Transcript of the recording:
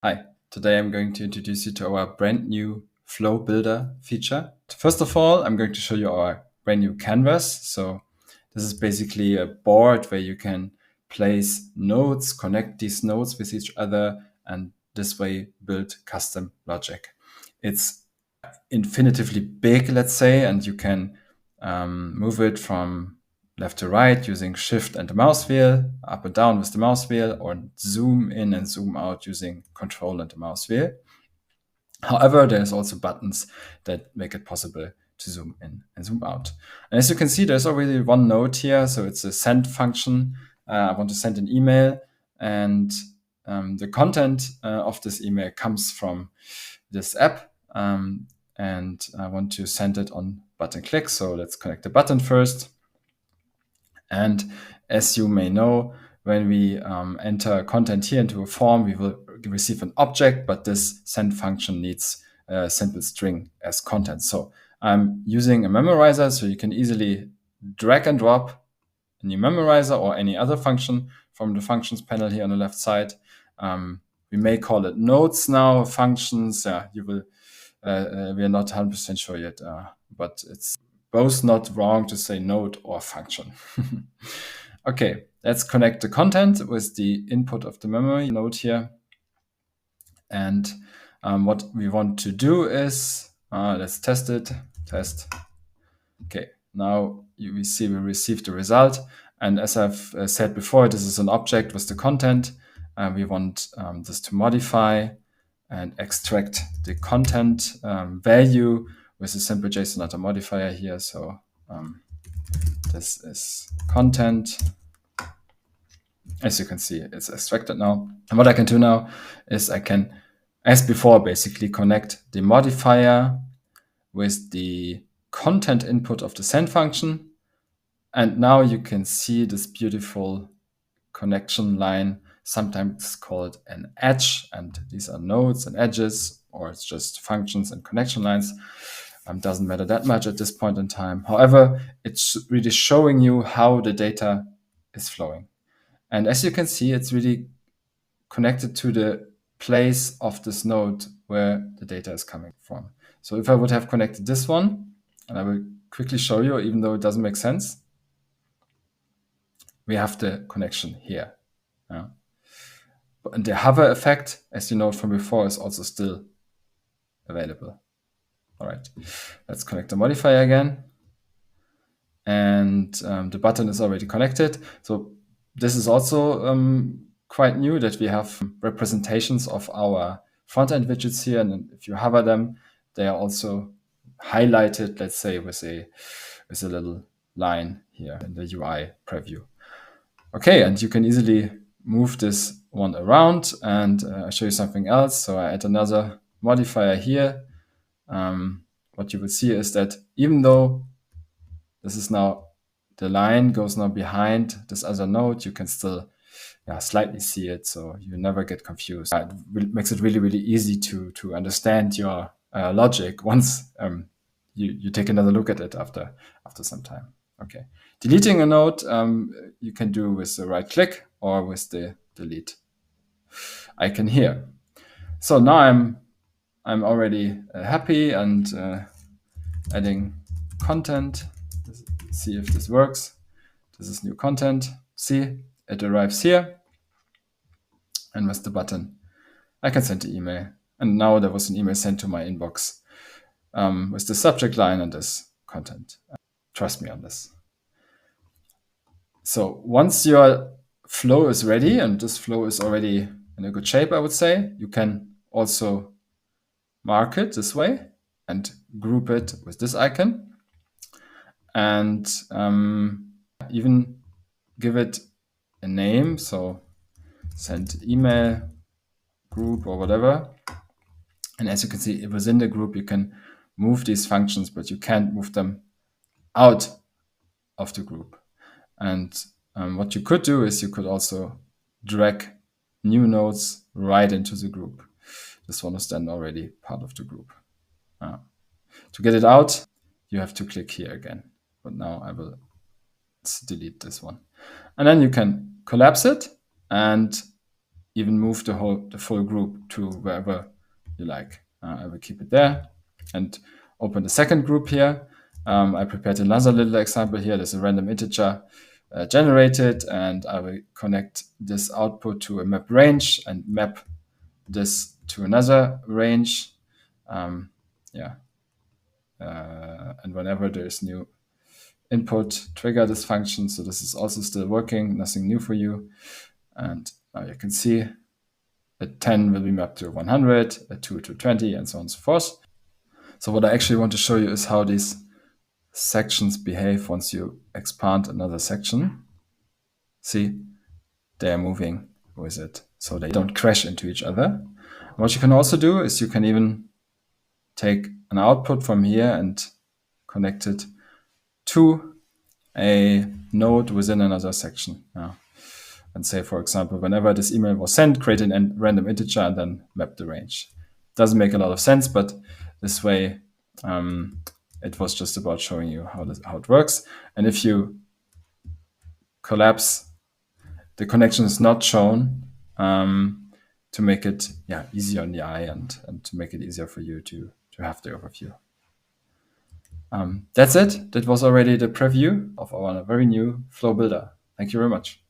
Hi, today I'm going to introduce you to our brand new Flow Builder feature. First of all, I'm going to show you our brand new canvas. So this is basically a board where you can place nodes, connect these nodes with each other, and this way build custom logic. It's infinitively big, let's say, and you can move it from left to right using shift and the mouse wheel, up and down with the mouse wheel, or zoom in and zoom out using control and the mouse wheel. However, there's also buttons that make it possible to zoom in and zoom out. And as you can see, there's already one node here. So it's a send function. I want to send an email, and the content of this email comes from this app. And I want to send it on button click. So let's connect the button first. And as you may know, when we enter content here into a form, we will receive an object, but this send function needs a simple string as content. So I'm using a memorizer, so you can easily drag and drop a new memorizer or any other function from the functions panel here on the left side. We may call it nodes now, functions. You will. We are not 100% sure yet, but it's both not wrong to say node or function. Okay, let's connect the content with the input of the memory node here. And what we want to do is, let's test it, test. Okay, now we see we received the result. And as I've said before, this is an object with the content. We want this to modify and extract the content value with a simple JSON data modifier here. So this is content. As you can see, it's extracted now. And what I can do now is I can, as before, basically connect the modifier with the content input of the send function. And now you can see this beautiful connection line, sometimes called an edge. And these are nodes and edges, or it's just functions and connection lines. Doesn't matter that much at this point in time. However, it's really showing you how the data is flowing. And as you can see, it's really connected to the place of this node where the data is coming from. So if I would have connected this one, and I will quickly show you, even though it doesn't make sense, we have the connection here. And the hover effect, as you know from before, is also still available. All right, let's connect the modifier again. And the button is already connected. So this is also quite new that we have representations of our front-end widgets here. And if you hover them, they are also highlighted, let's say, with a little line here in the UI preview. Okay, and you can easily move this one around, and I'll show you something else. So I add another modifier here. What you will see is that even though this is now, the line goes now behind this other node, you can still slightly see it, so you never get confused. It makes it really, really easy to understand your logic once you take another look at it after some time. Okay, deleting a node you can do with the right click or with the delete icon here. So now I'm already happy and adding content. See if this works. This is new content. See, it arrives here. And with the button, I can send the email. And now there was an email sent to my inbox with the subject line and this content. Trust me on this. So once your flow is ready, and this flow is already in a good shape, I would say, you can also mark it this way and group it with this icon. And even give it a name. So send email group or whatever. And as you can see, within the group, you can move these functions, but you can't move them out of the group. And what you could do is you could also drag new nodes right into the group. This one is then already part of the group. To get it out, you have to click here again. But now I will delete this one. And then you can collapse it and even move the full group to wherever you like. I will keep it there and open the second group here. I prepared another little example here. There's a random integer generated, and I will connect this output to a map range and map this to another range. Yeah. And whenever there's new input, trigger this function. So this is also still working, nothing new for you. And now you can see a 10 will be mapped to 100, a 2 to 20, and so on and so forth. So what I actually want to show you is how these sections behave once you expand another section. See, they are moving with it, so they don't crash into each other. And what you can also do is you can even take an output from here and connect it to a node within another section. And say, for example, whenever this email was sent, create a random integer and then map the range. Doesn't make a lot of sense, but this way it was just about showing you how it works. And if you collapse, the connection is not shown to make it easier on the eye and to make it easier for you to have the overview. That's it. That was already the preview of our very new flow builder. Thank you very much.